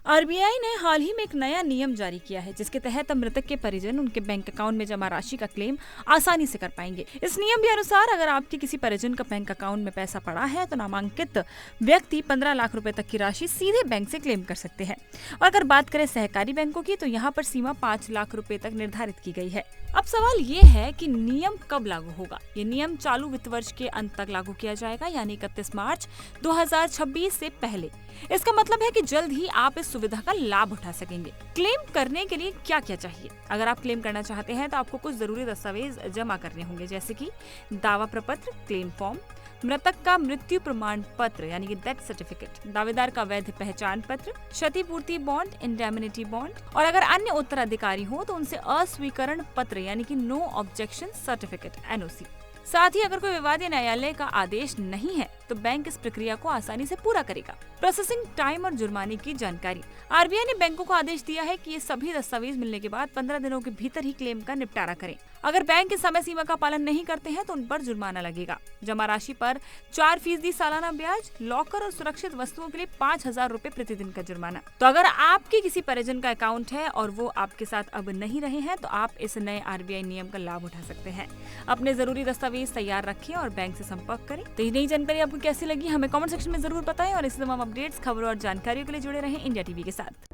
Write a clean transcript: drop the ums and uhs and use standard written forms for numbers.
RBI ने हाल ही में एक नया नियम जारी किया है, जिसके तहत अब मृतक के परिजन उनके बैंक अकाउंट में जमा राशि का क्लेम आसानी से कर पाएंगे। इस नियम के अनुसार अगर आपके किसी परिजन का बैंक अकाउंट में पैसा पड़ा है तो नामांकित व्यक्ति 15 लाख रुपए तक की राशि सीधे बैंक से क्लेम कर सकते हैं। और अगर बात करें सहकारी बैंकों की, तो यहाँ पर सीमा 5 लाख रुपए तक निर्धारित की गई है। अब सवाल ये है कि नियम कब लागू होगा। ये नियम चालू वित्त वर्ष के अंत तक लागू किया जाएगा, यानी 31 मार्च 2026 से पहले। इसका मतलब है कि जल्द ही आप इस सुविधा का लाभ उठा सकेंगे। क्लेम करने के लिए क्या क्या चाहिए? अगर आप क्लेम करना चाहते हैं तो आपको कुछ जरूरी दस्तावेज जमा करने होंगे, जैसे कि दावा प्रपत्र, क्लेम फॉर्म, मृतक का मृत्यु प्रमाण पत्र यानी कि डेथ सर्टिफिकेट, दावेदार का वैध पहचान पत्र, क्षतिपूर्ति बॉन्ड, इंडेमनिटी बॉन्ड, और अगर अन्य उत्तराधिकारी हो तो उनसे अस्वीकरण पत्र यानी कि नो ऑब्जेक्शन सर्टिफिकेट NOC। साथ ही अगर कोई विवाद या न्यायालय का आदेश नहीं है तो बैंक इस प्रक्रिया को आसानी से पूरा करेगा। प्रोसेसिंग टाइम और जुर्माने की जानकारी। आरबीआई ने बैंकों को आदेश दिया है कि ये सभी दस्तावेज मिलने के बाद 15 दिनों के भीतर ही क्लेम का निपटारा करें। अगर बैंक इस समय सीमा का पालन नहीं करते हैं तो उन पर जुर्माना लगेगा। जमा राशि पर 4% सालाना ब्याज, लॉकर और सुरक्षित वस्तुओं के लिए 5,000 रुपए प्रतिदिन का जुर्माना। तो अगर आपके किसी परिजन का अकाउंट है और वो आपके साथ अब नहीं रहे हैं तो आप इस नए आरबीआई नियम का लाभ उठा सकते हैं। अपने जरूरी दस्तावेज तैयार रखें और बैंक से संपर्क करें। तो ये नई जानकारी आपको कैसी लगी हमें कमेंट सेक्शन में जरूर बताएं और इसी तमाम अपडेट्स, खबरों और जानकारियों के लिए जुड़े रहें इंडिया टीवी के साथ।